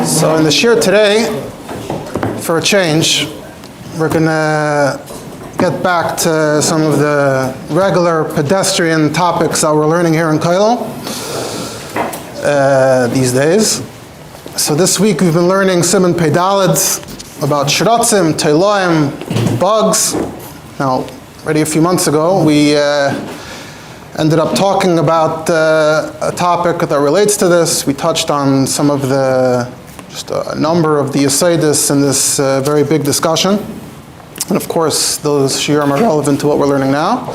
So in the shiur today, for a change, we're going to get back to some of the regular pedestrian topics that we're learning here in Kolel these days. So this week we've been learning Siman Pei Daled about shiratzim, teiloim, bugs. Now, already a few months ago, we ended up talking about a topic that relates to this. We touched on some of just a number of the shitas in this very big discussion. And of course, those shiurim are relevant to what we're learning now.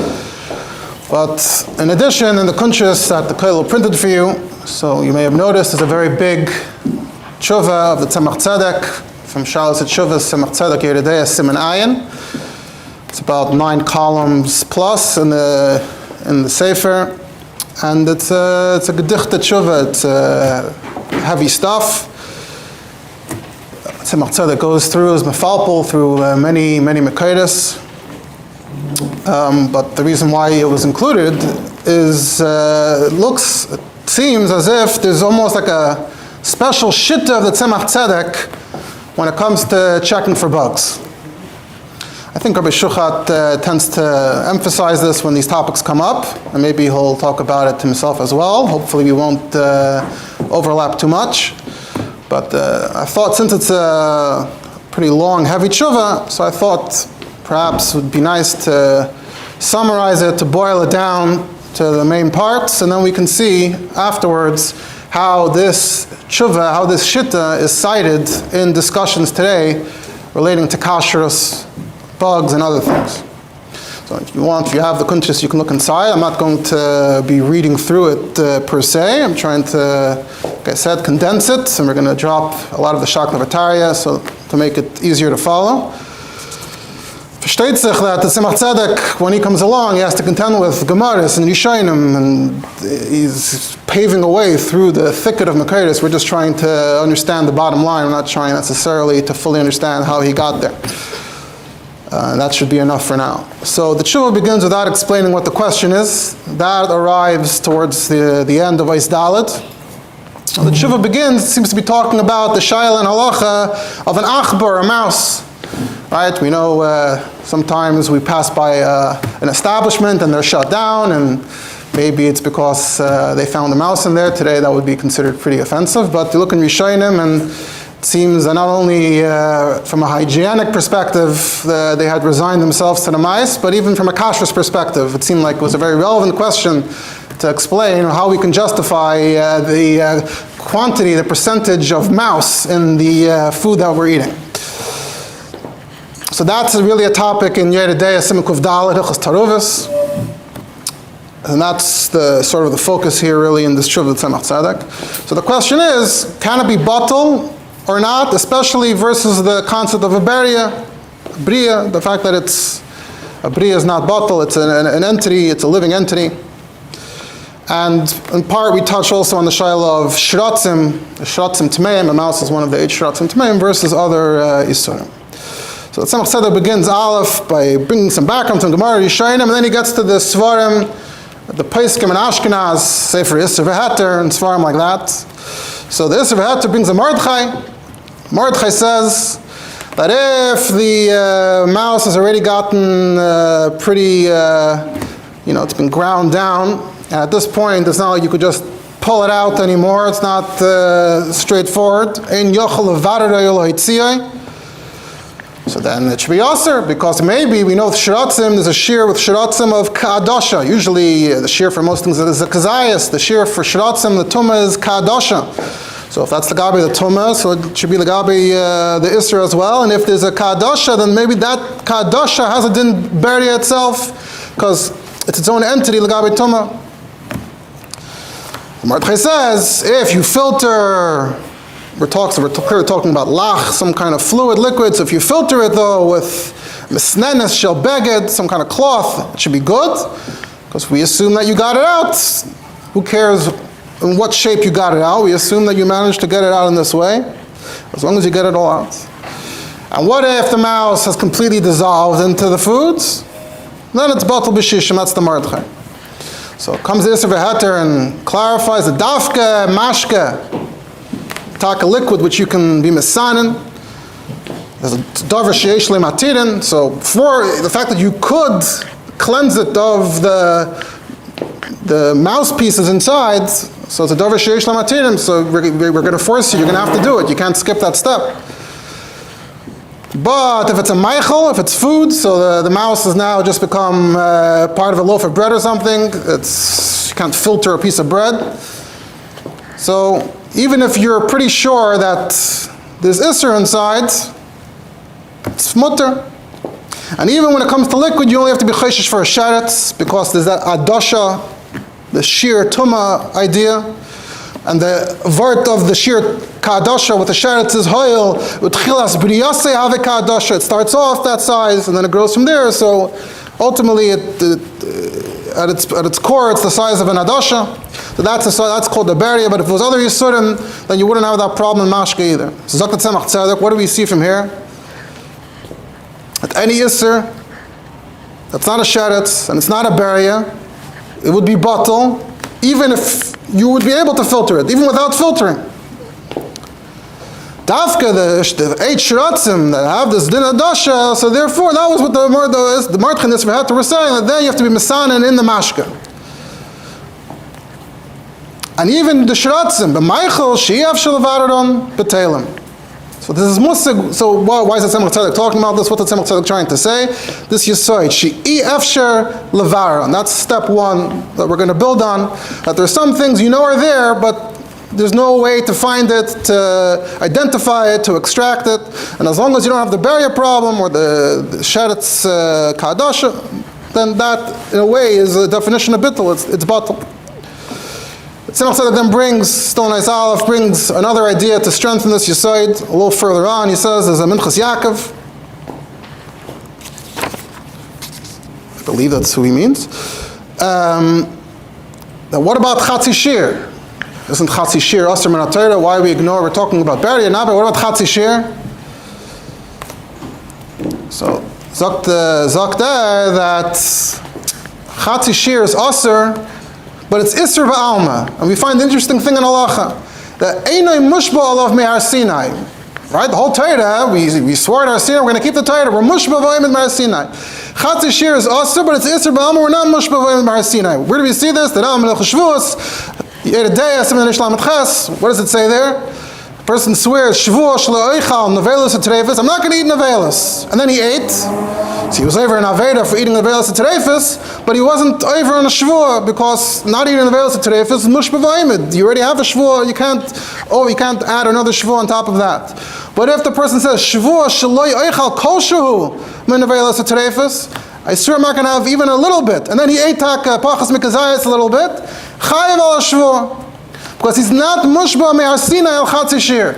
But in addition, in the kunshas that the Kolel printed for you, so you may have noticed there's a very big tshuva of the Tzemach Tzedek from Shalos Tshuvas Tzemach Tzedek Yeridei Siman Ayin. It's about 9 columns plus in the Sefer, and it's a gedichte tshuva. It's heavy stuff. Tzemach Tzedek goes through as mefalpel through many mekaydes. But the reason why it was included is it seems as if there's almost like a special shita of the Tzemach Tzedek when it comes to checking for bugs. I think Rabbi Shuchat tends to emphasize this when these topics come up, and maybe he'll talk about it himself as well. Hopefully we won't overlap too much. But I thought since it's a pretty long, heavy tshuva, so I thought perhaps it would be nice to summarize it, to boil it down to the main parts, and then we can see afterwards how this tshuva, how this shita is cited in discussions today relating to kashrus, bugs, and other things. So if you have the kunshas, you can look inside. I'm not going to be reading through it per se. I'm trying to, like I said, condense it, and we're going to drop a lot of the shaklavataria so to make it easier to follow. Versteht sich that the Tzemach Tzedek, when he comes along, he has to contend with Gemaras and Rishonim, and he's paving a way through the thicket of Makaitis. We're just trying to understand the bottom line. We're not trying necessarily to fully understand how he got there. That should be enough for now. So the tshuva begins without explaining what the question is. That arrives towards the end of Eis Daled. The tshuva begins, seems to be talking about the shayla and halacha of an achbar, a mouse. Right? We know sometimes we pass by an establishment and they're shut down, and maybe it's because they found a mouse in there. Today that would be considered pretty offensive, but you look in Rishonim and it seems that not only from a hygienic perspective they had resigned themselves to the mice, but even from a kashrus perspective, it seemed like it was a very relevant question to explain how we can justify the quantity, the percentage of mouse in the food that we're eating. So that's really a topic in Yeridei Siman Kuf Daled Hilchos Taruvos, and that's the sort of the focus here really in this tshuva of Tzemach Tzedek. So the question is, can it be batel or not, especially versus the concept of a bria, the fact that a bria is not batel, it's an entity, it's a living entity. And in part we touch also on the shayla of shiratzim, the shiratzim tmeim, a mouse is one of the 8 shiratzim tmeim, versus other isurim. So the Tzemach Tzedek begins Aleph by bringing some background from Gemara Yishayim, and then he gets to the Svarim, the Paiskim and Ashkenaz, Sefer Yisr V'Heter, and Svarim like that. So the Yisr V'Heter brings a Mordechai. Mordechai says that if the mouse has already gotten pretty, it's been ground down, and at this point it's not like you could just pull it out anymore, it's not straightforward. Ein yochel levarei lo hitziyai. So then it should be aser, because maybe we know with shiratzim, there's a shiur with shiratzim of ka'adasha. Usually the shiur for most things is a kazayas. The shiur for shiratzim, the tumah is ka'adasha. So if that's the gabi the tumah, so it should be the gabi the isra as well. And if there's a ka'adasha, then maybe that ka'adasha has a din beria itself, because it's its own entity, the gabi tumah. Mordechai says, if you filter, we're talking about lach, some kind of fluid, liquid. So if you filter it though with misnenes shel beged, some kind of cloth, it should be good, because we assume that you got it out. Who cares in what shape you got it out? We assume that you managed to get it out in this way, as long as you get it all out. And what if the mouse has completely dissolved into the foods? Then it's batel b'shishim. That's the Mordechai. So comes the Yisr V'Heter and clarifies the dafka mashka. taka liquid which you can be misanin. There's a davar sheyesh lematirin. So for the fact that you could cleanse it of the mouthpieces inside, so it's a davar sheyesh lematirin. So we're going to force you. You're going to have to do it. You can't skip that step. But if it's a meichel, if it's food, so the mouse has now just become part of a loaf of bread or something. You can't filter a piece of bread. So even if you're pretty sure that there's isser inside, it's mutter. And even when it comes to liquid, you only have to be chayshish for a sheretz, because there's that adasha, the shiur tuma idea. And the vart of the shiur kadasha with the sheretz is hoil, utchilas briyase have kadasha. It starts off that size and then it grows from there. So ultimately, at its core, it's the size of an adasha. So that's called the barrier. But if it was other yisurim, then you wouldn't have that problem in mashke either. So zakat tzemach tzedek. What do we see from here? At any yisur that's not a sheretz and it's not a barrier, it would be batal, even if you would be able to filter it, even without filtering. Dafka, the 8 shiratzim that have this din adasha, so therefore that was what the Martchan Nisra were saying, that then you have to be misanin in the mashka. And even the shiratzim, the meichel, she'ev shalavaradon betelim. So this is musig. So why is the Tzemach Tzedek talking about this? What's the Tzemach Tzedek trying to say? This yisoid, she'ev shar levaradon. That's step one that we're going to build on. That there's some things you know are there, but there's no way to find it, to identify it, to extract it. And as long as you don't have the barrier problem or the sheretz kadasha, then that, in a way, is a definition of bittul. It's batal. Tzemach Tzedek then brings, Stone Ice Aleph brings another idea to strengthen this yisoid a little further on. He says there's a Minchas Yaakov. I believe that's who he means. Now what about Chatzi Shiur? Isn't Chatzi Shiur Asr Min HaTorah? Why we ignore, we're talking about barrier now, but what about Chatzi Shiur? So, sagt that Chatzi Shiur is Asr, but it's Isser Ba'alma. And we find the interesting thing in halacha, that Einoi Mushba Alav Me'ar Sinai. Right? The whole Torah, we swore at our Sinai, we're going to keep the Torah, we're Mushba V'ayim Me'ar Sinai. Chatzi Shiur is Asr, but it's Isser Ba'alma, we're not Mushba V'ayim Me'ar Sinai. Where do we see this? The Ram Melech Shavuos, what does it say there? A person swears, Shavuos Shle'oichal Nevelos Atreifis, I'm not going to eat Nevelos. And then he ate. So he was over in Aveda for eating Nevelos Atreifis, but he wasn't over on a Shavuot, because not eating Nevelos Atreifis is Mushba V'ayimid. You already have a Shavuot, you can't add another Shavuot on top of that. But if the person says, Shavuos Shle'oichal Kol Shehu Min Nevelos Atreifis, I swear I'm not going to have even a little bit. And then he ate pachas mikazayas a little bit. Chayav al shvuah, because he's not mushba me'ar Sinai al Chatzi Shiur.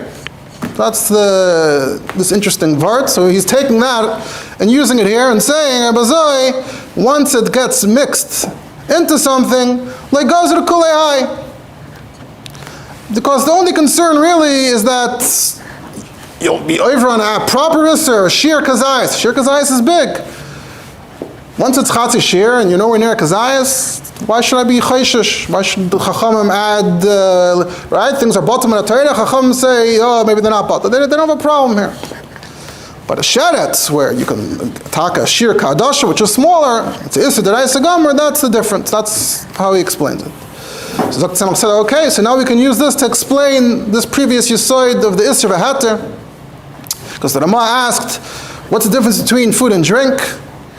That's this interesting part. So he's taking that and using it here and saying, Abazoi, once it gets mixed into something, like goes to the kulei. Because the only concern really is that you'll be over on a proper isser, shiur kazayas. Shiur kazayas is big. Once it's Chatzi Shiur and you're nowhere near Kazayas, why should I be chayshish? Why should the Chachamim add, right? Things are bottom in the Torah. Chachamim say, oh, maybe they're not bottom. They don't have a problem here. But a sheretz, where you can take a shiur kadasha, which is smaller, it's an issa d'oraisa gomer, that's the difference. That's how he explains it. So Dr. Tzemach said, okay, so now we can use this to explain this previous yisoid of the issa v'heter. Because the Rama asked, what's the difference between food and drink?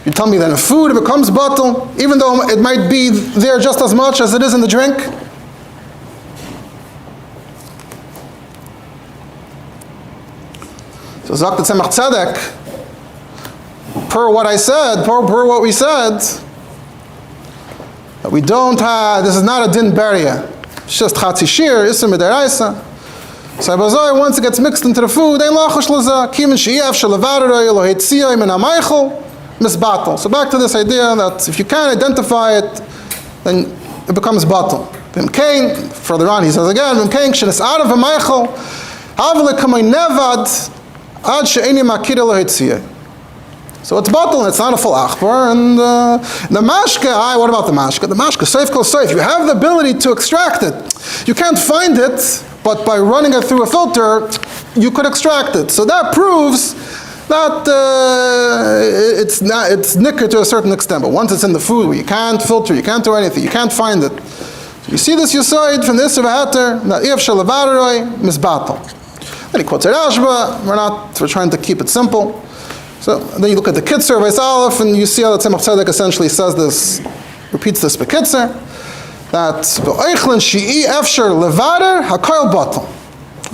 You tell me that in food it becomes batal, even though it might be there just as much as it is in the drink. So Zak the Tzemach Tzedek, per what I said, per what we said, that we don't have, this is not a din barrier. It's just Chatzi Shiur, Issa Midaraisa. So once it gets mixed into the food, Ein Lachash Laza, Kimin She'ev Shalavaroi, Elohei Tziyoi Min HaMeichel, misbatal. So back to this idea that if you can't identify it, then it becomes batal. Further on he says again, out of a meichel, so it's batal, it's not a full achbar. And the mashke, what about the mashke? The mashke, safe kol safe. You have the ability to extract it. You can't find it, but by running it through a filter, you could extract it. So that proves that it's nicker to a certain extent. But once it's in the food, where you can't filter, you can't do anything, you can't find it. So you see this Yesod from the Isser V'Heter, that Ef Shel Levaderoi Misbatal. Then he quotes Rashba. We're trying to keep it simple. So then you look at the Kitzer of Eis Aleph, and you see how the Tzemach Tzedek essentially says this, repeats this Bekitzer, that V'Oichlin Shi'i Efshar Levader HaKoil Batal.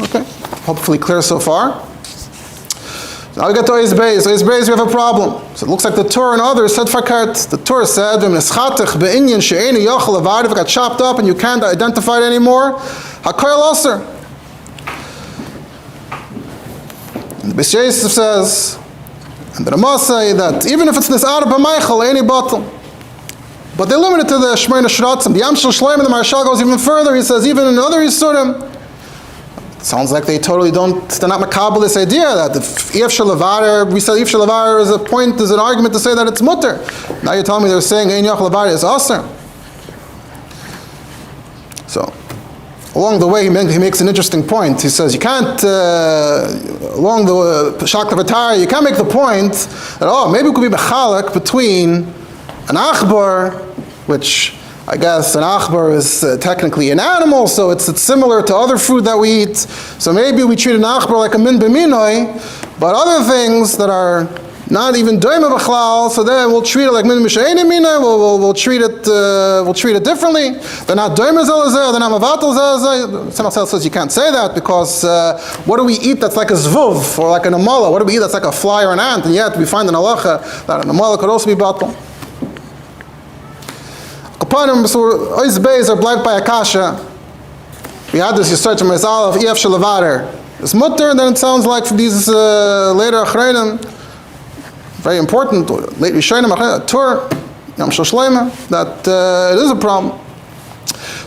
Okay, hopefully clear so far. Now we get to Eis Beis. Eis Beis, we have a problem. So it looks like the Torah and others said fakart. The Torah said, "V'Meschatech be'inyan she'eni yochel levader." If it got chopped up and you can't identify it anymore, hakoil aser. And the Beis Yosef says, and the Ramah say that even if it's nis'ar b'meichel, any bottle. But they limit it to the Shmeina Shratzim. The Yamshel Shloim and the Marshal goes even further. He says even in other Yisurim. Sounds like they're not makabel this idea that if Ef Shel Levader, we said Ef Shel Levader is an argument to say that it's mutter. Now you're telling me they're saying Ein Yoch Levader is aser. So, along the way he makes an interesting point. He says you can't, along the Shak Levatari, you can't make the point that, maybe it could be bechalak between an achbar, which I guess an achbar is technically an animal, so it's similar to other food that we eat. So maybe we treat an achbar like a min b'minoi, but other things that are not even doima b'chlal, so then we'll treat it like min b'she'eni minoi. We'll treat it differently. They're not doima zelazeh, they're not mavatal zelazeh. Someone says you can't say that because what do we eat that's like a zvuv or like an amala? What do we eat that's like a fly or an ant? And yet we find in halacha that an amala could also be batal. So Eis Beis are black by Akasha. We had this Yisrael from Eis Aleph, Ef Shel Levader. It's mutter, and then it sounds like for these later Achreinim, very important, late Rishonim, Tur, Yam Shel Shleima, that it is a problem.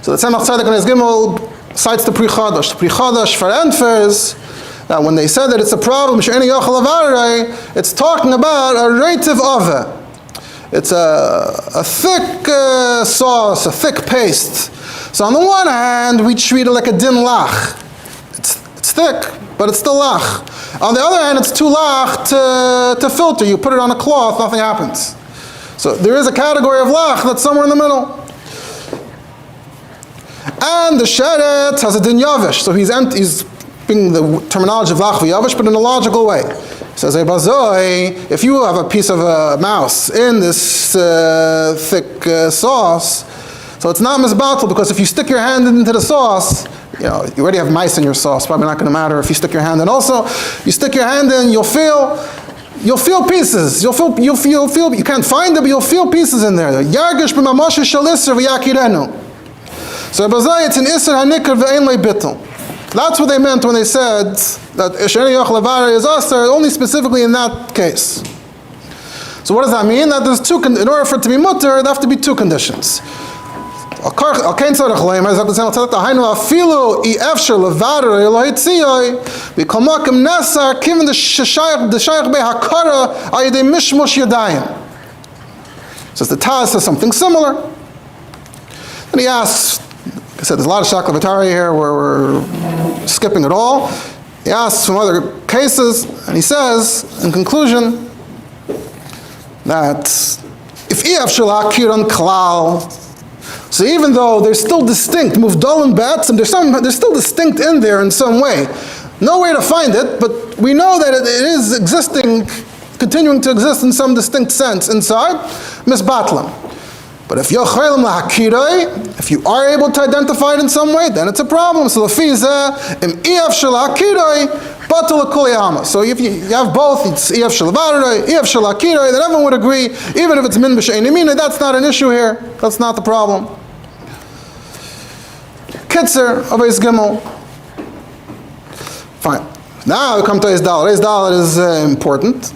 So the Tzemach Tzedek and Eis Gimel cites the Pri Chadash. The Pri Chadash for entfers that when they said that it's a problem, She'eni Yochel Levader, it's talking about a reitiv ove. It's a thick sauce, a thick paste. So on the one hand, we treat it like a din lach. It's thick, but it's still lach. On the other hand, it's too lach to filter. You put it on a cloth, nothing happens. So there is a category of lach that's somewhere in the middle. And the sheret has a din yavish. So he's being the terminology of lach v'yavish, but in a logical way. Says if you have a piece of a mouse in this thick sauce, so it's not misbatal, because if you stick your hand into the sauce, you already have mice in your sauce, probably not going to matter if you stick your hand in. Also, you stick your hand in, you'll feel pieces. You can't find it, but you'll feel pieces in there. Yargish b'mamashe shalisr v'yakirenu. So it's an isser hanikar v'ein le'bittel. That's what they meant when they said that She'eni Yoch Levader is aser, only specifically in that case. So what does that mean? That there's in order for it to be mutter, there have to be two conditions. Alkein tzorech leim, as Rabbi said, hainu afilu i'efshar levader Elohei tziyoi, v'kolmakim nesar kivin the shayach bei hakara al yedei mishmush yadayim. So the Taz says something similar. And he asks, I said there's a lot of Shaklavatari here where we're skipping it all. He asks from other cases, and he says, in conclusion, that if Ef Shel Akiran Klal, so even though they're still distinct, Muvdal and Batsim, they're still distinct in there in some way. No way to find it, but we know that it is existing, continuing to exist in some distinct sense inside Misbatlam. But if you are able to identify it in some way, then it's a problem. So so if you have both, it's Ef Shel Levader, Ef Shel Akirai, then everyone would agree, even if it's min b'she'eni minoi, that's not an issue here. That's not the problem. Kitzer of Eis Gimel. Fine. Now we come to Eis Dalet. Eis Dalet is important.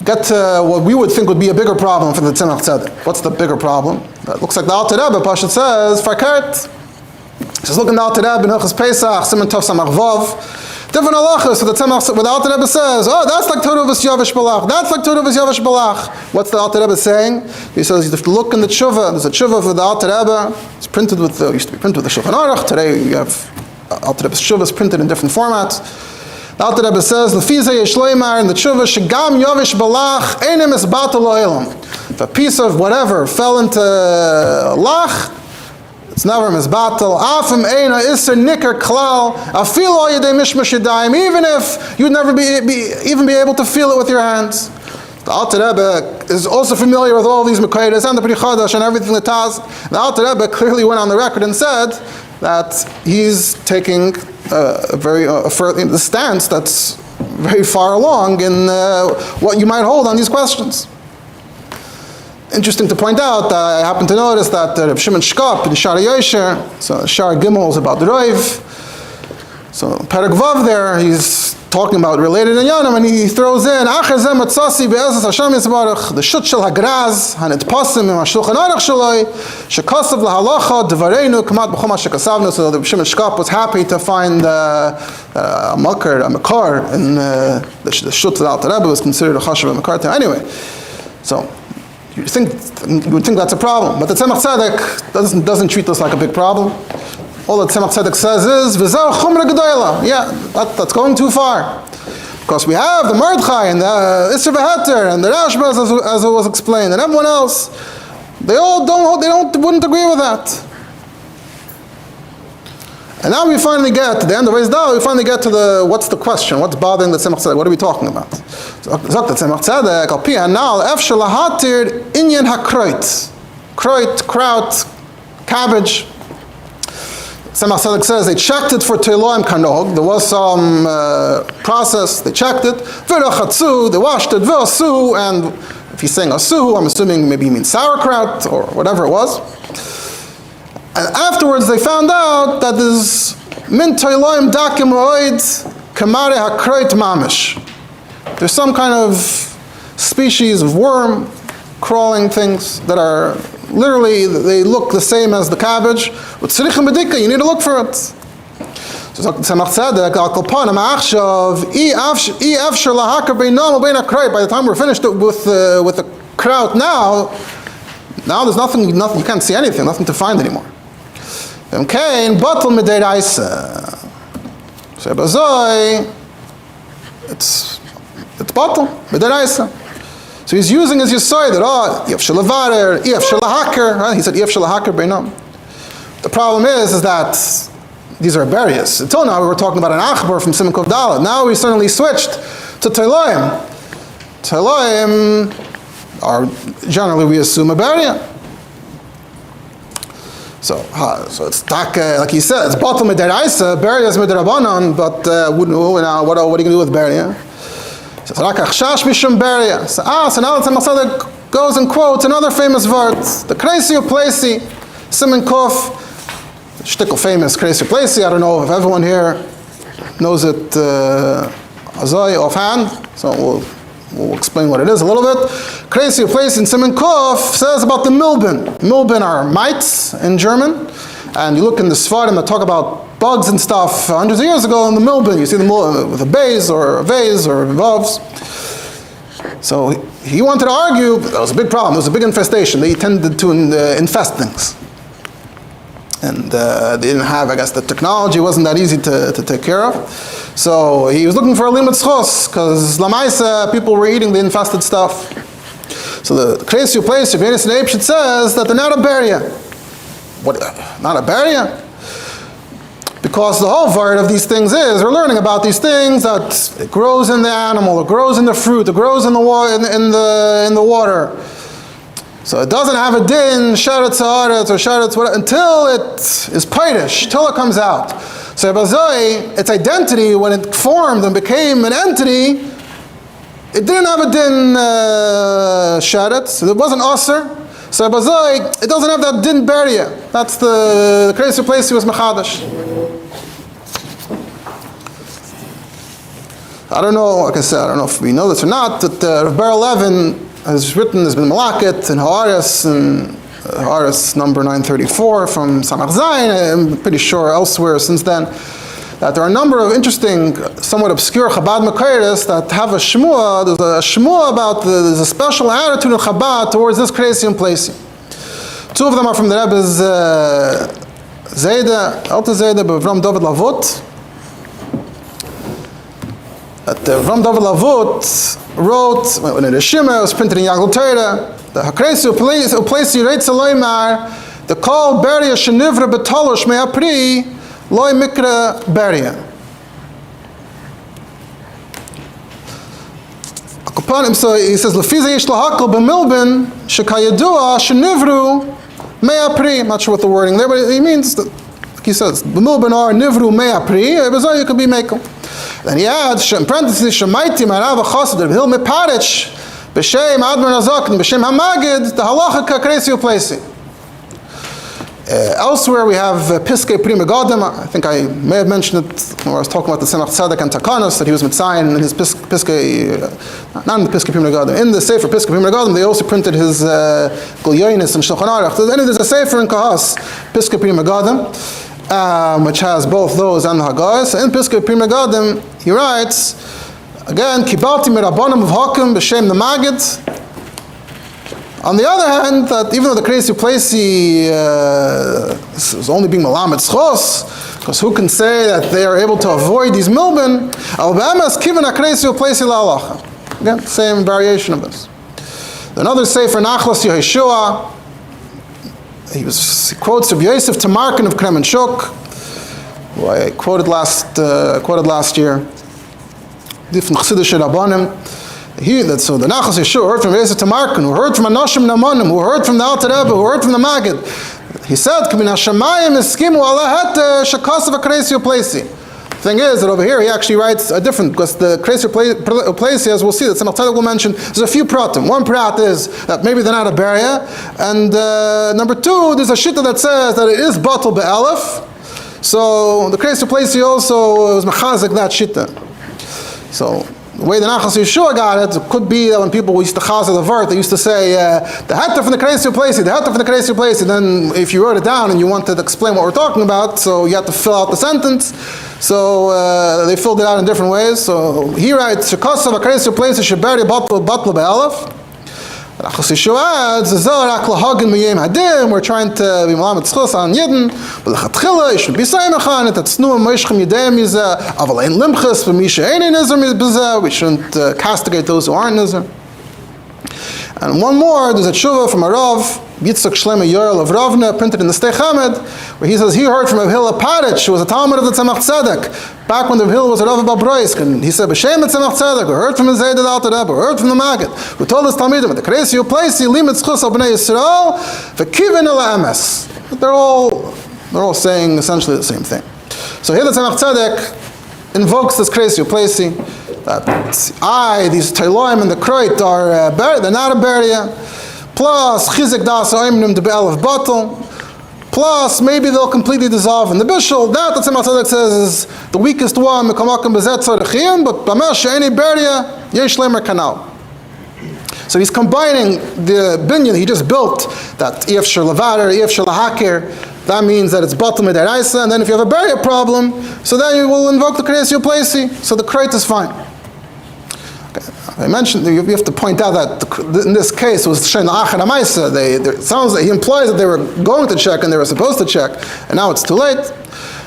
Get to what we would think would be a bigger problem for the Tzemach Tzedek. What's the bigger problem? It looks like the Alter Rebbe, Pashat says, Fakert. He says, look in the Alter Rebbe, Nechus Pesach, Siman Tov Samach Vav. Different halachas, so the Tzemach, what the Alter Rebbe says, that's like Toruvus Yavish Balach. That's like Toruvus Yavish Balach. What's the Alter Rebbe saying? He says, you have to look in the Tshuva. There's a Tshuva for the Alter Rebbe. It's printed with used to be printed with the Shulchan Aruch. Today we have Alter Rebbe's tshuva is printed in different formats. The Alter Rebbe says, "L'fizeh yesh loymar in the tshuva shegam yovish balach einem es batel oilam." If a piece of whatever fell into lach, it's never misbatel. Afim eina iser nicker klal afilo yedei mishmash yadayim. Even if you'd never be able to feel it with your hands. The Alter Rebbe is also familiar with all these Mekaydes and the Pri Chadash and everything that Taz. The Alter Rebbe clearly went on the record and said that he's taking the stance that's very far along in what you might hold on these questions. Interesting to point out, I happen to notice that Reb Shimon Shkop in Shara Yosher, so Shara Gimel is about the Roiv. So Perek Vav there, he's talking about related inyanim, and he throws in Acher Zeh Matzasi Be'ezas Hashem Yisbarach, the Shut Shel Hagraz, Hanit Pasim Im HaShulchan Aruch Shaloi, Shekasav LaHalacha Devareinu Kamat B'chom HaShekasavnu. So the Shimon Shkop was happy to find a makar in the Shut that Alter Rebbe was considered a chashav makar. Anyway, so you would think that's a problem, but the Tzemach Tzedek doesn't treat this like a big problem. All that Tzemach Tzedek says is V'zeh Chumra Gedoyla. Yeah, that's going too far, because we have the Mordechai and the Isser V'Heter and the Rashba as it was explained, and everyone else. They wouldn't agree with that. And now we finally get to the end of Reis Dal. We finally get to what's the question? What's bothering the Tzemach Tzedek? What are we talking about? Zok the Tzemach Tzedek al pi hanal efshel lahatir inyan hakroit, kraut, cabbage. Tzemach Tzedek says they checked it for teiloim kanog. There was some process. They checked it. V'rachatzu, they washed it. V'asu, and if he's saying asu, I'm assuming maybe he means sauerkraut or whatever it was. And afterwards they found out that there's min teiloim dakim roid kamare hakroit mamish. There's some kind of species of worm crawling things that are literally, they look the same as the cabbage. With tzrichim bedika, you need to look for it. So Tzemach Tzedek al kolpanim achshav I afshar lahakar beinam ubein hakroit. By the time we're finished with the kraut now there's nothing, you can't see anything, nothing to find anymore. Okay, and batal midiraisa. So bazoi, it's batal midiraisa. So he's using his yesod that yef shalavarer, yef shalahaker. Right? He said yef shalahaker beinam. The problem is that these are berries. Until now we were talking about an achbar from Siman Kov Dalet. Now we suddenly switched to teiloim. Teiloim are generally, we assume, a beria. So it's like he said, it's batal midiraisa, beria is midrabanan, but what are you going to do with beria? So now the Tzemach Tzedek goes and quotes another famous verse, the Kreisio Plesi, Siman Kof, shtickle famous Kreisio Plesi. I don't know if everyone here knows it azoi offhand, so we'll explain what it is a little bit. Kreisio Plesi in Siman Kof says about the Milben. Milben are mites in German, and you look in the Sfarim that talk about bugs and stuff hundreds of years ago in the Milben. You see them with a bays or a vase or vavs. So he wanted to argue, that was a big problem, it was a big infestation. They tended to infest things. And they didn't have, I guess, the technology wasn't that easy to take care of. So he was looking for a limit schos, because lamaisa, people were eating the infested stuff. So the Kreisio place, if Yenis Neipshit says that they're not a beria. What, not a beria? Because the whole word of these things is, we're learning about these things, that it grows in the animal, it grows in the fruit, it grows in the water. So it doesn't have a din, sharetz haaretz or sharetz whatever, until it is paitish, till it comes out. So bazoi, its identity, when it formed and became an entity, it didn't have a din sharetz, it wasn't aser. So bazoi, it doesn't have that din beria. That's the crazy place he was machadash. I don't know, like I said, I don't know if we know this or not, that Ber Levin has been malakit in Haaretz, and Haaretz number 934 from Samach Zayin. I'm pretty sure elsewhere since then, that there are a number of interesting, somewhat obscure Chabad Mekayres that have a shmua. There's a shmua about there's a special attitude in Chabad towards this crazy and placing. Two of them are from the Rebbe's Zayda, Alta Zayda, Bavram Dovid Lavut. That Avram Dovid Lavut wrote, when the Shema was printed in Yagul Torah, the Hakresu Uplesi Reitz Eloimar, the Kol Beria Shenivra Betalosh Me'apri, Loi Mikra Beria. So he says, Lefiza Yesh Lahakal B'milbin, Shekayadua Shenivru Me'apri. I'm not sure what the wording there, but he means, that, like he says, B'milbin are Nivru Me'apri, Ebazah you could be Mekel. Then he adds, in parentheses, Shemaiti Marav Chassid Hil Meparich, B'Shem Admar Nazakn, B'Shem Hamagid, the halachic Kresio Plesi. Elsewhere we have Piskei Pri Megadim. I think I may have mentioned it when I was talking about the Tzemach Tzedek and Takanos, that he was Mitzayin in his Piskei, not in the Piskei Pri Megadim, in the Sefer Piskei Pri Megadim, they also printed his Gulyonis and Shulchan Aruch. There's a Sefer in Kahas, Piskei Pri Megadim, which has both those and the Haggas. In Piskei Pri Megadim, he writes, again, Kibalti Mirabonim of Hakim B'Shem the Magid. On the other hand, that even though the Kresi Plesi is only being Malamed Schos, because who can say that they are able to avoid these milbin? Al-Ba'amas Kivan HaKresi Plesi La'alacha. Again, same variation of this. Another Sefer Nachlas Yehoshua, he quotes Rabbi Yosef Tamarkin of Krem and Shuk, who I quoted last year. Different Chassidish Rabbanim. So the Nachas Shiur heard from Yosef Tamarkin, who heard from Anoshim Namanim, who heard from the Alter Rebbe, who heard from the Maggid. He said, "K'min Hashamayim eskimu ala het shekasav Kresio Plesi." Thing is that over here he actually writes a different, because the Kresio Plesi, as we'll see, that Tzemach Tzedek will mention, there's a few pratim. One prat is that maybe they're not a beria, and number two, there's a shita that says that it is batal be'alef. So the Kresio Plesi also was mechazik that shita. So the way the Nachas Yeshua got it could be that when people used to chazer the vert, they used to say the heter from the Kresio Plesi, the heter from the Kresio Plesi. Then if you wrote it down and you wanted to explain what we're talking about, so you had to fill out the sentence. So they filled it out in different ways. So he writes, "Shekasav Kresio Plesi sheberi batl be'alef." Nachas Yeshua adds, we're trying to be malamed schos on Yidden, but lechatchila, you should be saimach on it, that's nu meishchem yideyim yizeh, aval ein limchus, v'misha ein nizr bizeh, we shouldn't castigate those who aren't nizr. And one more, there's a tshuva from a Rav, Yitzchak Shlema Yorel of Ravna, printed in the Stei Chamed, where he says he heard from Avhila Parich, who was a Talmud of the Tzemach Tzedek, back when the Avhila was a Rav Babroisk, and he said, B'Shem Tzemach Tzedek, who heard from his Zayda Alter Rebbe, who heard from the Maggid, who told his Talmidim, the Kresio Plesi, Limit Schus al B'nai Yisrael, V'kivin ela emes. They're all saying essentially the same thing. So here the Tzemach Tzedek invokes this Kresio Plesi, that these Teiloim and the Kroit are, they're not a Beria, plus Chizik Das Oimnim de Be'el of Batal, plus maybe they'll completely dissolve in the Bishul. That the Tzemach Tzedek says is the weakest one, but Bamesh any Beria, Yesh Lemer Kanal. So he's combining the binyan he just built, that Ef Shel Levader, Ef Shel Lahakir, that means that it's Batal Midaraisa, and then if you have a Beria problem, so then you will invoke the Kresio Plesi, so the Kreit is fine. I mentioned, you have to point out that in this case it was Shein Achar Amaisa. It sounds like he implies that they were going to check and they were supposed to check, and now it's too late.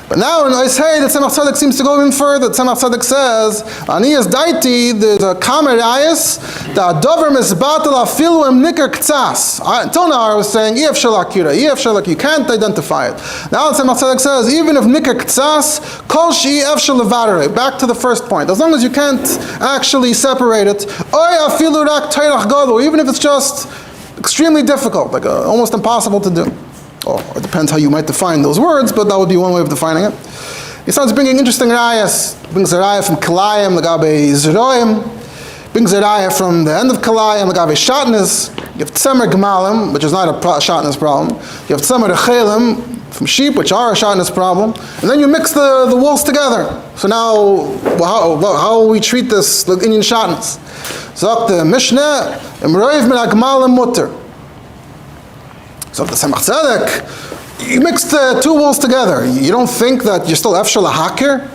But now in Oishei, the Tzemach Tzedek seems to go even further. The Tzemach Tzedek says, Aniyas Daiti, there's a Kamer Ayas, that Dover Misbatel Afilu Em Nikar Ktsas. Until now I was saying, Ef Shalakira, Ef Shalak, you can't identify it. Now the Tzemach Tzedek says, even if Nikar Ktsas, Kol Shi Ef Shalavare. Back to the first point. As long as you can't actually separate it, Oy Afilu Rak Tayrach Gadol, even if it's just extremely difficult, like almost impossible to do. Or it depends how you might define those words, but that would be one way of defining it. He starts bringing interesting rayas. Brings a raya from Kalayim, Lagabe Zeroim. Brings a raya from the end of Kalayim, Lagabe Shatnas. You have Tzemer Gemalim, which is not a Shatnas problem. You have Tzemer Rechelim from sheep, which are a Shatnas problem. And then you mix the wools together. So now, how will we treat this Indian Shatnas? Zok the Mishnah, Imroiv Min Agmalim Mutter. So the Tzemach Tzedek, you mix the two wools together. You don't think that you're still Efshel HaHakir?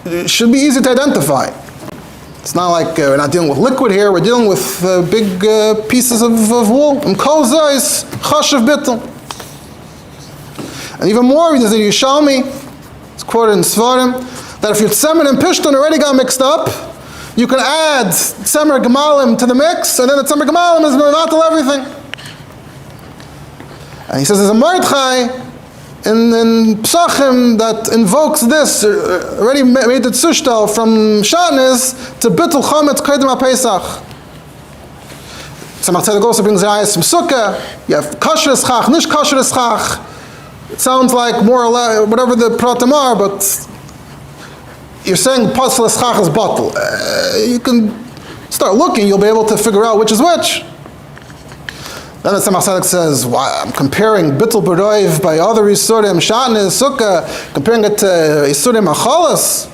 It should be easy to identify. It's not like we're not dealing with liquid here, we're dealing with big pieces of wool. And even more, there's a Yishalmi, it's quoted in Svarim, that if your tzemer and pishton already got mixed up, you can add tzemer gemalim to the mix, and then the tzemer gemalim is mevatel everything. And he says there's a Mordechai in Psachim that invokes this, already made the tzushtal from Shatnez to bittul chometz kodim HaPesach. Tzemach Tzedek also brings ayahs from Sukkah. You have kasher eschach, nish kasher eschach. It sounds like more or less whatever the pratim are, but you're saying pasal eschach is batel. You can start looking, you'll be able to figure out which is which. Then the Tzemach Tzedek says, why, I'm comparing bittul b'roiv by other Yisurim, Shatnez, Sukkah, comparing it to Yisurim Achalas.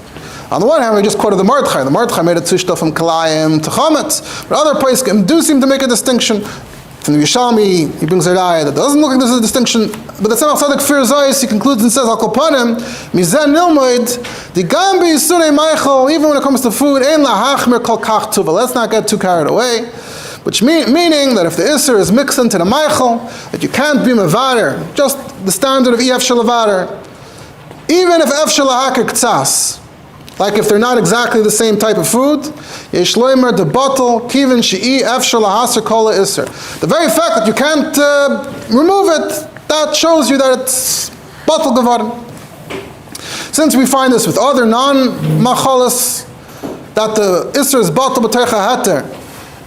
On the one hand, we just quoted the Mordechai. The Mordechai made a tzushta from Kalayim to Chometz. But other places do seem to make a distinction. From the Yishalmi, he brings a raya that doesn't look like there's a distinction. But the Tzemach Tzedek Fir Zayis, he concludes and says, Al Kopanim, Mizen Nilmoid, the Gambi Yisurei Meichel, even when it comes to food, Ein Lahachmir Kol Kach Tuva. Let's not get too carried away. Which meaning that if the Isser is mixed into the Meichel, that you can't be Mevader, just the standard of Ef Shalavader, even if Ef Shalahakir Ktsas, like if they're not exactly the same type of food, Yesh Loimer de Bottle, Kivin She'i Ef Shalahasir Kola Isser. The very fact that you can't remove it, that shows you that it's Bottle Gevarim. Since we find this with other non-Machalas, that the Isser is Bottle B'Teicha Heter,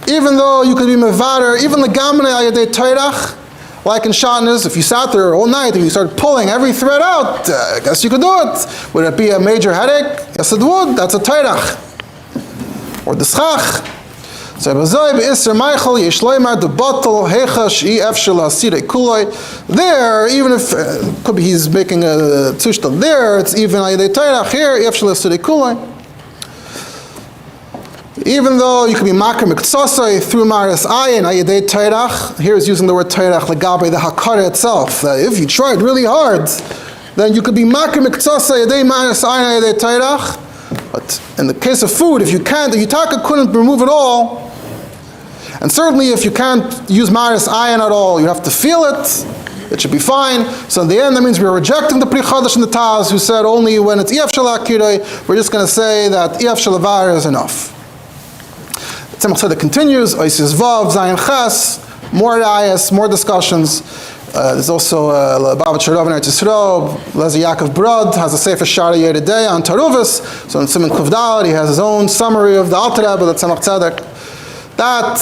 even though you could be mevader, even the gamane ayadei teirach, like in Shatnez, if you sat there all night and you started pulling every thread out, I guess you could do it. Would it be a major headache? Yes, it would. That's a teirach. Or the schach. So b'zoi b'isser meichel yishloimar the bottle hecha she'i efshel asirei kuloi. There, even if could be he's making a tzushta there, it's even ayadei teirach. Here efshel asirei kuloi. Even though you can be makar miktsasai through maris ayin ayadei teirach, here is using the word teirach legabe the hakara itself. If you tried really hard, then you could be makar miktsasai ayadei maris ayin ayadei teirach. But in the case of food, if you can't, if Yitaka couldn't remove it all, and certainly if you can't use maris ayin at all, you have to feel it. It should be fine. So in the end, that means we're rejecting the Pri Chadash and the Taz, who said only when it's Ef Shalakirei, we're just going to say that Ef Shalavar is enough. Tzemach Tzedek continues, Oisis Vav, Zayin Ches, more ayahs, more discussions. There's also Babat Sharov and Eretz Yisrael, Lezi Yaakov Brod has a Sefer Shara Yeridei on Taruvis. So in Simon Kuvdal, he has his own summary of the Alter Rebbe, the Tzemach Tzedek. That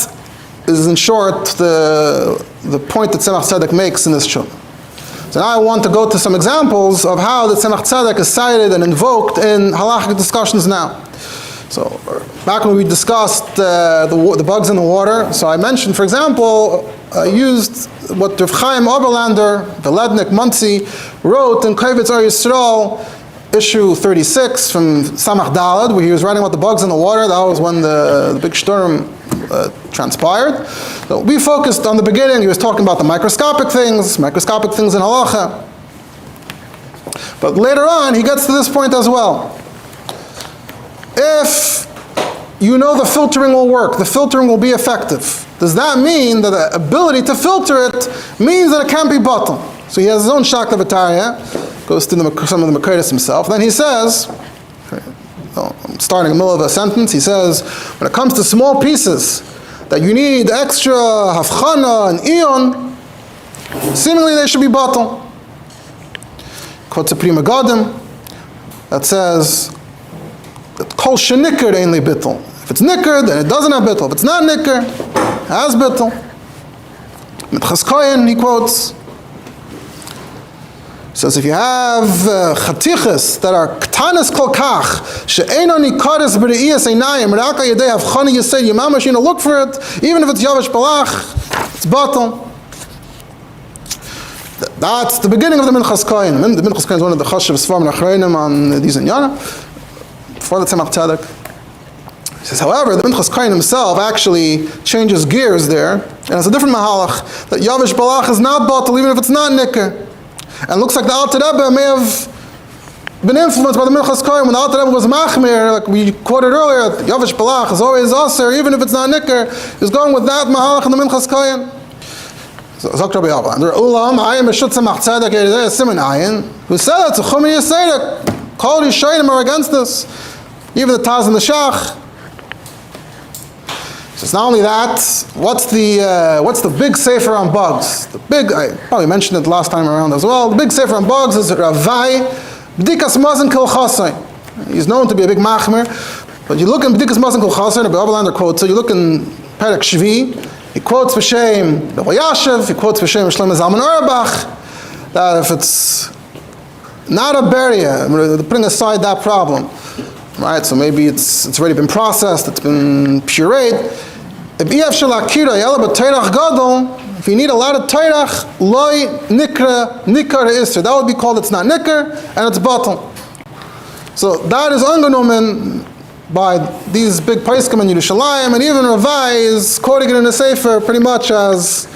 is in short the point that Tzemach Tzedek makes in this shul. So now I want to go to some examples of how the Tzemach Tzedek is cited and invoked in halachic discussions now. So back when we discussed the bugs in the water, so I mentioned, for example, I used what Rav Chaim Oberlander, the Lednik Muncie, wrote in Kovetz Or Yisrael, issue 36 from Samach Dalad, where he was writing about the bugs in the water. That was when the big storm transpired. So we focused on the beginning. He was talking about the microscopic things in halacha. But later on, he gets to this point as well. If you know the filtering will work, the filtering will be effective, does that mean that the ability to filter it means that it can't be bottom? So he has his own Shakta V'Tarya, goes through some of the Makaitis himself. Then he says, I'm starting in the middle of a sentence, he says, when it comes to small pieces that you need extra Havchana and Eon, seemingly they should be bottom. Quotes a Prima Godim that says, Kol shenikr ainli bittul. If it's nikr, then it doesn't have bittul. If it's not nikr, it has bittul. Mitchas Kohen, he quotes, says if you have chatiches that are ktanis kol kach, she'eino nikaris b're'iyas einayim, raka yedei havchani yisei yimamash, look for it, even if it's yavish balach, it's batal. That's the beginning of the Minchas Kohen. The Minchas Kohen is one of the chashav svarim achreinim on these inyana. For the Tzemach Tzedek. He says, however, the Minchas Kohen himself actually changes gears there, and it's a different mahalach, that Yavish Balach is not bottle, even if it's not nicker. And it looks like the Alter Rebbe may have been influenced by the Minchas Kohen when the Alter Rebbe was machmir, like we quoted earlier, Yavish Balach is always aser, even if it's not nicker. He's going with that mahalach in the Minchas Kohen. So Zok Rabbi Abba, under Ulam, I am a Shut Tzemach Tzedek, a Simon Ayin, who said that, Tzechumi Yisaydik, Kol Yishayim are against this, even the Taz and the Shach. So it's not only that, what's the big sefer on bugs? The big, I probably mentioned it last time around as well, the big sefer on bugs is Rabbi, B'dikas Mazin Kol Chasai. He's known to be a big machmer, but you look in B'dikas Mazin Kol Chasai, Rabbi Abelander quotes, so you look in Perek Shvi, he quotes B'Shem Rabbi Yashiv, he quotes B'Shem Shlomo Zalman Auerbach, that if it's not a beria, putting aside that problem, right, so maybe it's already been processed, it's been pureed. If you need a lot of tayrach, loy nikra isser, that would be called it's not nikr and it's bottom. So that is ungenommen by these big paiskim in Yerushalayim, and even Rabbi is quoting it in the sefer pretty much as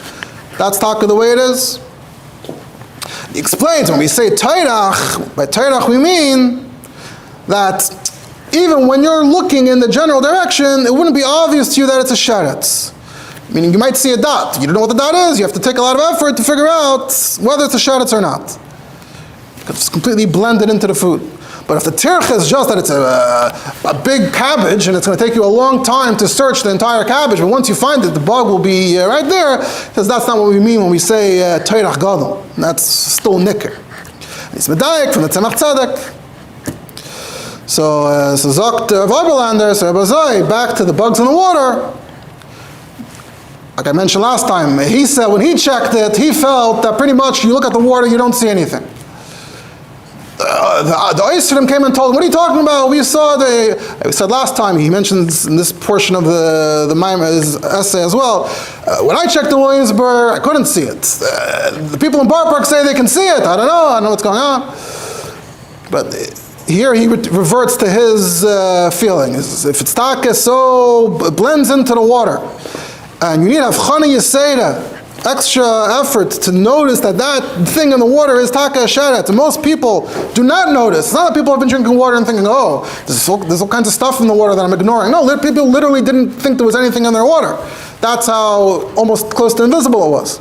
that's talk of the way it is. He explains when we say tayrach, by tayrach we mean that even when you're looking in the general direction, it wouldn't be obvious to you that it's a sheretz. Meaning you might see a dot. You don't know what the dot is, you have to take a lot of effort to figure out whether it's a sheretz or not. Because it's completely blended into the food. But if the tircha is just that it's a big cabbage and it's going to take you a long time to search the entire cabbage, but once you find it, the bug will be right there, because that's not what we mean when we say tayrach gadol. That's still nicker. It's medayik from the Tzemach Tzedek. So Zokt Rav Abelander, so Rabbi Zoi, back to the bugs in the water. Like I mentioned last time, he said when he checked it, he felt that pretty much you look at the water, you don't see anything. The Oisrim came and told him, what are you talking about? We said last time, he mentions in this portion of the his essay as well, when I checked in Williamsburg, I couldn't see it. The people in Bar Park say they can see it. I don't know what's going on. But here he reverts to his feeling. If it's taka, so it blends into the water. And you need to have chana yisera, extra effort to notice that thing in the water is taka sheret. And most people do not notice. It's not that people have been drinking water and thinking, oh, there's all kinds of stuff in the water that I'm ignoring. No, people literally didn't think there was anything in their water. That's how almost close to invisible it was.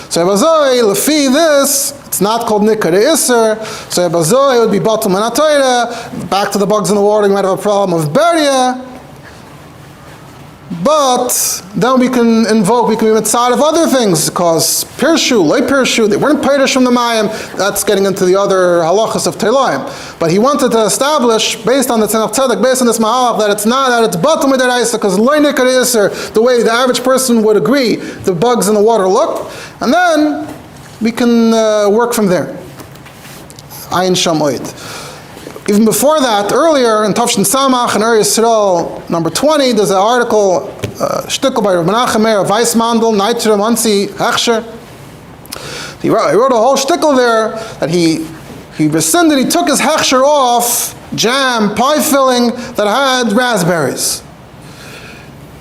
So Ebazoi, lefi this, it's not called nikar isser. So Ebazoi would be batum and atayra. Back to the bugs in the water, you might have a problem of beria. But then we can be mitzad of other things, because pirshu, loy pirshu, they weren't pirish from the mayim. That's getting into the other halachas of teilayim. But he wanted to establish, based on the Tzemach Tzedek, based on this mahalach, that it's not, that it's batum midaraisa, because loy nikar isser, the way the average person would agree the bugs in the water look, and then we can work from there. Ayin sham oid. Even before that, earlier in Tavshin Samach and Ur Yisrael, number 20, there's an article, shtickle by Rabbi Menachem Meir of Weissmandel, Neitra Mansi Hechsher. He wrote a whole shtickle there that he rescinded, he took his Hechsher off jam, pie filling that had raspberries.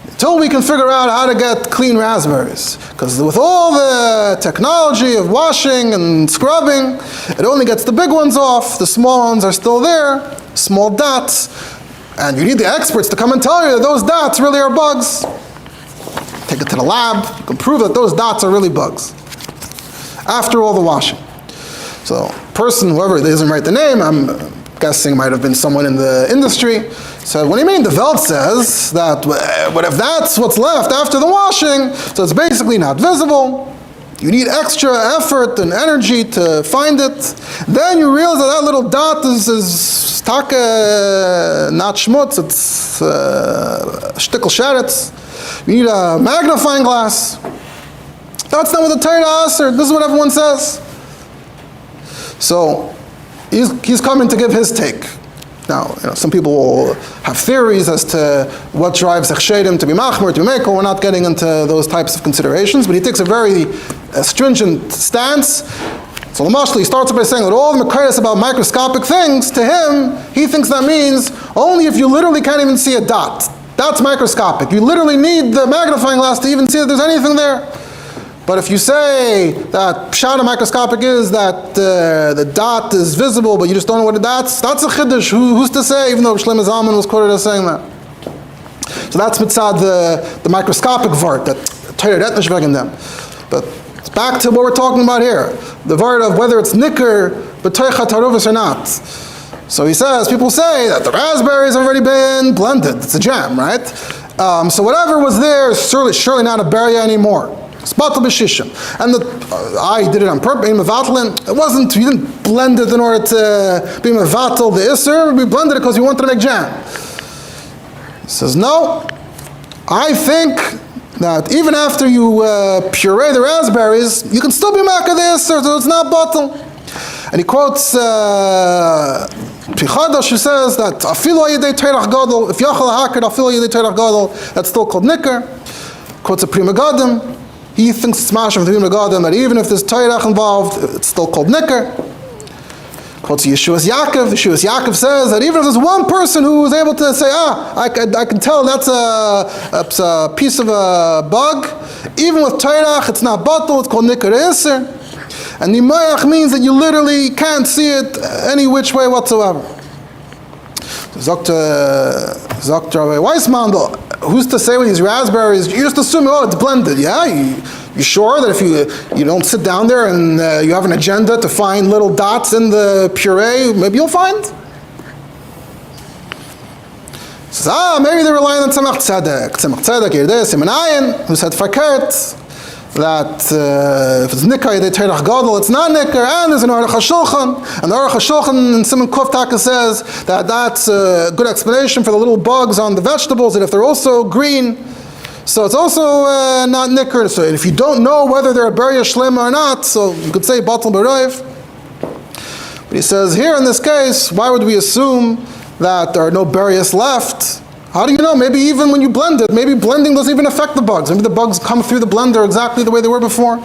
Until we can figure out how to get clean raspberries. Because with all the technology of washing and scrubbing, it only gets the big ones off, the small ones are still there, small dots, and you need the experts to come and tell you that those dots really are bugs. Take it to the lab, you can prove that those dots are really bugs. After all the washing. So, person, whoever doesn't write the name, I'm guessing might have been someone in the industry. So what do you mean? The Welt says that, but if that's what's left after the washing, so it's basically not visible, you need extra effort and energy to find it, then you realize that little dot is taka, not schmutz, it's shtickle sheretz. You need a magnifying glass. That's not what the Torah asks, this is what everyone says. So, he's coming to give his take. Now, some people will have theories as to what drives Echshedim to be Machmer, to be Mekel. We're not getting into those types of considerations, but he takes a very stringent stance. So Lamashli starts by saying that all the Mekayas about microscopic things, to him, he thinks that means only if you literally can't even see a dot. That's microscopic. You literally need the magnifying glass to even see that there's anything there. But if you say that pshat microscopic is that the dot is visible, but you just don't know what that's a chiddush. Who's to say? Even though Shlomo Zalman was quoted as saying that. So that's mitzad the microscopic vart that Torah etnish wegen them. But it's back to what we're talking about here, the vart of whether it's nicker b'toicha taruvus or not. So he says, people say that the raspberries have already been blended. It's a jam, right? So whatever was there is surely not a berry anymore. It's batal b'shishim. And I did it on purpose, it wasn't, you didn't blend it in order to be mevatel the isser, we blended it because you wanted to make jam. He says, no, I think that even after you puree the raspberries, you can still be makar the isser, so it's not batal. And he quotes Pichadosh, who says that afilo yedei teirach gadol, if yachal hakir afilo yedei teirach gadol, that's still called nicker. Quotes a Prima Gadim. He thinks it's mashal from the Prima Gadim that even if there's teirach involved, it's still called nicker. Quotes Yeshua's Yaakov. Yeshua's Yaakov says that even if there's one person who is able to say, I can tell that's a piece of a bug, even with teirach, it's not batal, it's called nicker iser. And nimayach means that you literally can't see it any which way whatsoever. Zokt Rabbi Weissmandel, who's to say with these raspberries, you just assume, it's blended, yeah? You sure that if you don't sit down there and you have an agenda to find little dots in the puree, maybe you'll find? Says, maybe they're relying on Tzemach Tzedek. Tzemach Tzedek, Yerdei Simenayin, who said fakert, that if it's nicker yedei teirach gadol, it's not nicker, and there's an Aruch HaShulchan, and the Aruch HaShulchan in Siman Kuf Taka says that that's a good explanation for the little bugs on the vegetables, that if they're also green, so it's also not nicker. So if you don't know whether they're a berya shlema or not, so you could say batal b'roiv. But he says here in this case, why would we assume that there are no berries left? How do you know? Maybe even when you blend it, maybe blending doesn't even affect the bugs. Maybe the bugs come through the blender exactly the way they were before.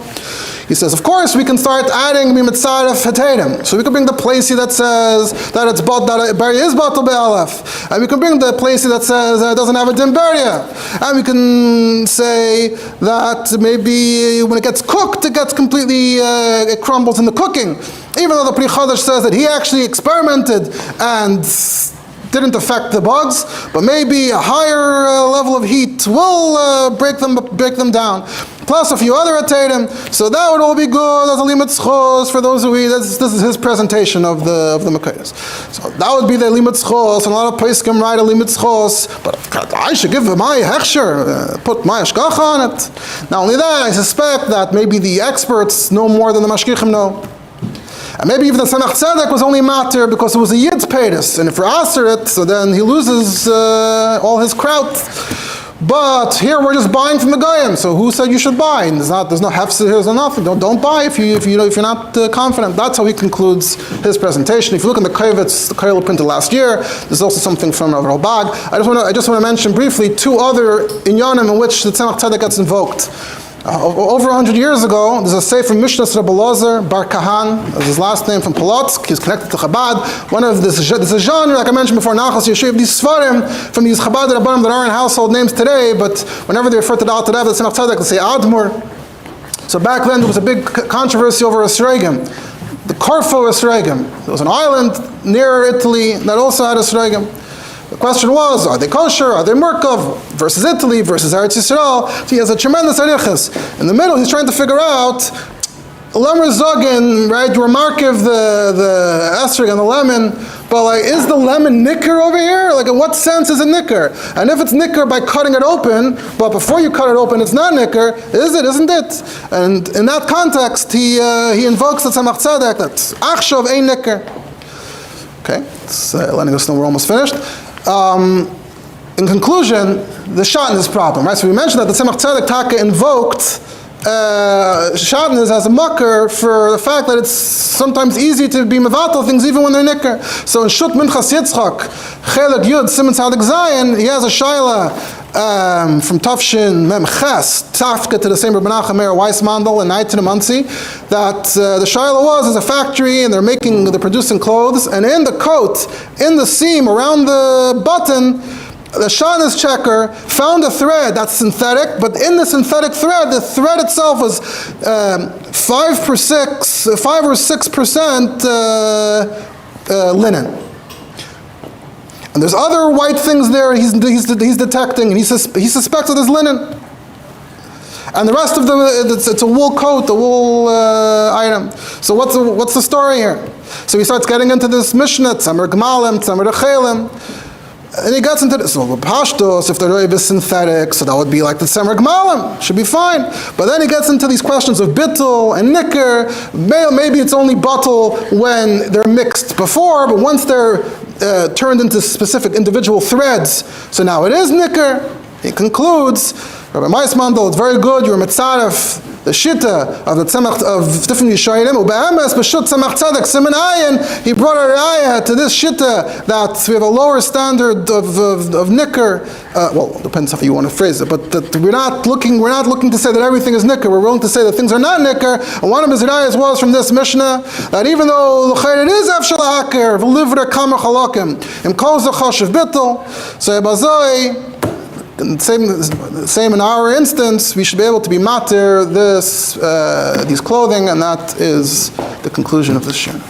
He says, of course, we can start adding mitzaref hatedim. So we can bring the placey that says that it's that a berry is batal be'alef. And we can bring the placey that says that it doesn't have a dim berya. And we can say that maybe when it gets cooked, it gets completely, it crumbles in the cooking. Even though the Pri Chadash says that he actually experimented and didn't affect the bugs, but maybe a higher level of heat will break them down. Plus a few other atadim, so that would all be good as a limit schos for those who eat. This is his presentation of the makayos. So that would be the limit schos, and a lot of poskim write a limit schos, but I should give my hechsher, put my ashkacha on it. Not only that, I suspect that maybe the experts know more than the mashgichim know. And maybe even the Tzemach Tzedek was only matter because it was a Yid's peiros, and if we aser it, so then he loses all his kraut. But here we're just buying from the goyim. So who said you should buy? And there's no hefsed here, there's nothing. Don't buy if you're not confident. That's how he concludes his presentation. If you look in the Kovitz, the Kolel printed last year, there's also something from Rabbi. I just want to mention briefly two other inyanim in which the Tzemach Tzedek gets invoked. Over 100 years ago, there's a sefer Mishnah Rabbi Lozer Bar Kahan, his last name from Polotsk, he's connected to Chabad. There's a genre, like I mentioned before, Nachas Yeshiv, these Svarim from these Chabad Rabbanim that aren't household names today, but whenever they refer to the Alter Rebbe, the Tzemach Tzedek, they say Admur. So back then there was a big controversy over Esregim, the Corfu Esregim. There was an island near Italy that also had Esregim. The question was, are they kosher, are they murkav, versus Italy, versus Eretz Yisrael? So he has a tremendous arichas. In the middle, he's trying to figure out, Lemer Zogin, right, you remarkiv the esrog and the lemon, but like, is the lemon nicker over here? Like, in what sense is it nicker? And if it's nicker by cutting it open, but before you cut it open, it's not nicker, is it, isn't it? And in that context, he invokes the Tzemach Tzedek, that's achshav ein nicker. Okay, it's letting us know we're almost finished. In conclusion, the shatnez problem, right? So we mentioned that the Tzemach Tzedek Taka invoked shatnez as a mucker for the fact that it's sometimes easy to be mevatel things even when they're nicker. So in Shut Minchas Yitzchak, Chelek Yud, Siman Tzadik Zayin, he has a shaila from Tafshin Mem Ches, Tafka to the same Rabbi Menachem Meir Weissmandel and Nait to the Muncie, that the shaila was as a factory and they're producing clothes, and in the coat, in the seam around the button, the shanas checker found a thread that's synthetic, but in the synthetic thread, the thread itself was 5 or 6% linen. And there's other white things there he's detecting, and he suspects it is linen. And the rest of it's a wool coat, a wool item. So what's the story here? So he starts getting into this Mishnah, Tzamer Gmalim, Tzamer Dechelim. And he gets into this. So Pashtos, if the Roiv is synthetic, so that would be like the Tzamer Gmalim, should be fine. But then he gets into these questions of bittul and nicker. Maybe it's only bottle when they're mixed before, but once they're turned into specific individual threads, so now it is nicker. He concludes, Rabbi Meismandel, it's very good, you're mitzaref, the shita of the tzemach of different yishayim, ube'emes b'shut tzemach tzedek siman ayin, he brought a raya to this shita that we have a lower standard of nicker. Well, depends how you want to phrase it, but that we're not looking to say that everything is nicker. We're willing to say that things are not nicker. And one of his rayas was from this Mishnah that even though it is afshel haker v'livra kamer chalakim im kol zachash of bittul, so bazoi. Same in our instance, we should be able to be matir these clothing, and that is the conclusion of this shiur.